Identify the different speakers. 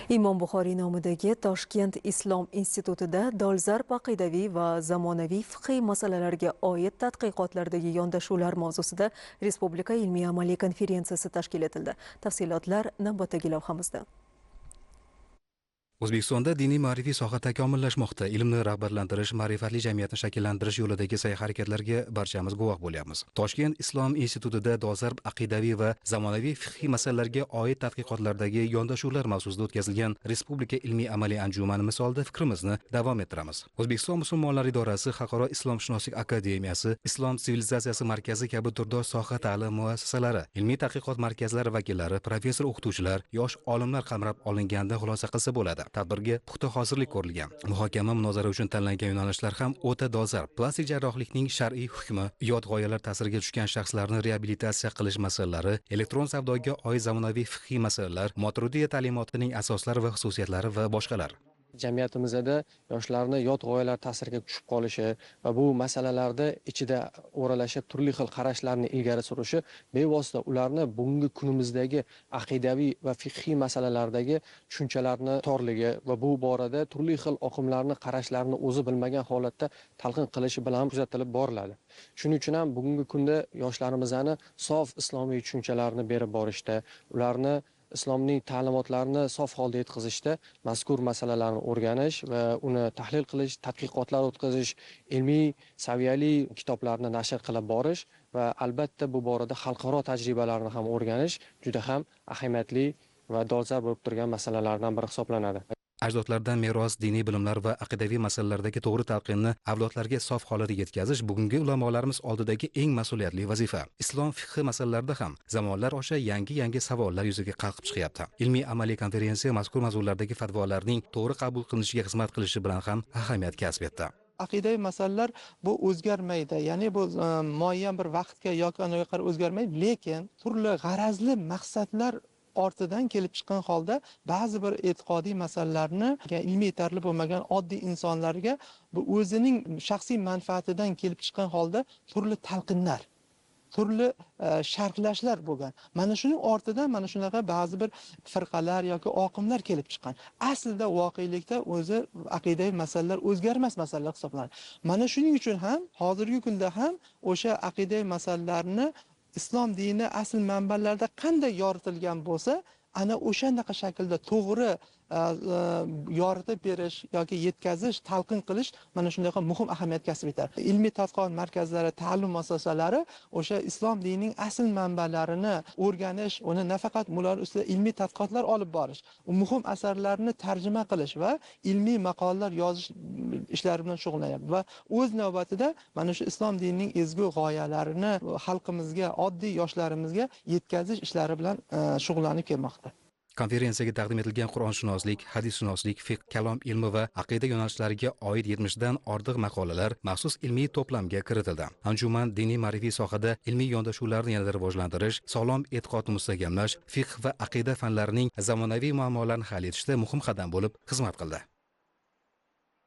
Speaker 1: Imom Buxoriy nomidagi Toshkent Islom institutida dolzarb aqidaviy va zamonaviy fiqhiy masalalarga oid tadqiqotlardagi yondashuvlar mavzusida Respublika ilmiy-amaliy konferensiyasi tashkil etildi. Tafsilotlar navbatdagi lavhamizda.
Speaker 2: O'zbekistonda diniy-ma'rifiy soha takomillashmoqda. Ilmni rag'batlantirish, ma'rifatli jamiyatni shakllantirish yo'lidagi sa'y-harakatlarga barchamiz guvoh bo'lyapmiz. Toshkent Islom institutida dolzarb aqidaviy va zamonaviy fiqhiy masalalarga oid tadqiqotlardagi yondashuvlar mavzusida o'tkazilgan Respublika ilmiy-amaliy anjumani misolida fikrimizni davom ettiramiz. O'zbekiston musulmonlari idorasi, Xalqaro islomshunoslik akademiyasi, Islom sivilizatsiyasi markazi kabi turdosh soha ta'lim muassasalari, ilmiy tadqiqot markazlari vakillari, professor o'qituvchilar, yosh olimlar qamrab olinganda xulosa qilsa bo'ladi. Tadbirga puxta hozirlik ko'rilgan. Muhokama, munozara uchun tanlangan yo'nalishlar ham o'ta dolzarb. Plastik jarrohlikning shar'iy hukmi, yot g'oyalar ta'siriga tushgan shaxslarni reabilitatsiya qilish masalalari, elektron savdoga oid zamonaviy fiqhiy masalalar, Moturidiya ta'limotining asoslari va xususiyatlari va boshqalar.
Speaker 3: Jamiyatimizda yoshlarni yot g'oyalar ta'siriga tushib qolishi va bu masalalarda ichida o'ralashib turli xil qarashlarni ilgari surishi bevosita ularni bugungi kunimizdagi aqidaviy va fiqhiy masalalardagi tushunchalarni torligi va bu borada turli xil oqimlarni qarashlarni o'zi bilmagan holatda talqin qilishi bilan kuzatilib boriladi. Shuning uchun ham bugungi kunda yoshlarimizni sof islomiy tushunchalarni berib borishda, ularni islomning ta'limotlarini sof holda yetkazishda mazkur masalalarni o'rganish va uni tahlil qilish, tadqiqotlar o'tkazish, ilmiy saviyali kitoblarni nashr qilib borish va albatta bu borada xalqaro tajribalarni ham o'rganish juda ham ahamiyatli va dolzarb bo'lib turgan masalalardan biri hisoblanadi.
Speaker 2: Ajdodlardan meros diniy bilimlar va aqidaviy masalalardagi to'g'ri talqinni avlodlarga sof holida yetkazish bugungi ulamolarimiz oldidagi eng mas'uliyatli vazifa. Islom fiqhi masalalarida ham zamonlar osha yangi savollar yuzaga qalqib chiqyapti. Ilmiy-amaliy konferensiya mazkur mavzulardagi fatvolarning to'g'ri qabul qilinishiga xizmat qilishi bilan ham ahamiyat kasb etdi.
Speaker 4: Aqidaviy masalalar bu o'zgarmaydi, ya'ni bu muayyan bir vaqtga yoki anaga qarab o'zgarmaydi, lekin turli g'arazli maqsadlar ortidan kelib chiqqan holda ba'zi bir e'tiqodiy masalalarni ilmiy yetarli bo'lmagan oddiy insonlarga bu o'zining shaxsiy manfaatidan kelib chiqqan holda turli talqinlar, turli sharhlashlar bo'lgan. Mana shuning ortidan mana shunaqa ba'zi bir firqalar yoki oqimlar kelib chiqqan. Aslida voqelikda o'zi aqidaviy masalalar o'zgarmas masalalar hisoblanadi. Mana shuning uchun ham hozirgi kunda ham o'sha aqidaviy masalalarni islom dini asl manbalarida qanday yoritilgan bo'lsa, ana o'shanaqa shaklda to'g'ri yoritib berish yoki yetkazish, talqin qilish mana shunday muhim ahamiyat kasb etadi. Ilmiy tadqiqot markazlari, ta'lim muassasalari o'sha islom dinining asl manbalarini o'rganish, uni nafaqat ular ustida ilmiy tadqiqotlar olib borish, muhim asarlarni tarjima qilish va ilmiy maqolalar yozish ishlari bilan shug'ullanadi va o'z navbatida mana shu islom dinining ezgu g'oyalarini xalqimizga, oddiy yoshlarimizga yetkazish ishlari bilan shug'ullanib kelmoqda.
Speaker 2: Konferensiyaga taqdim etilgan Qur'onshunoslik, hadisshunoslik, fiqh, kalom ilmi va aqida yo'nalishlariga oid 70 dan ortiq maqolalar maxsus ilmiy to'plamga kiritildi. Anjuman diniy ma'rifiy sohada ilmiy yondashuvlarni yanada rivojlantirish, sog'lom e'tiqodni mustahkamlash, fiqh va aqida fanlarining zamonaviy muammolarini hal etishda muhim qadam bo'lib xizmat qildi.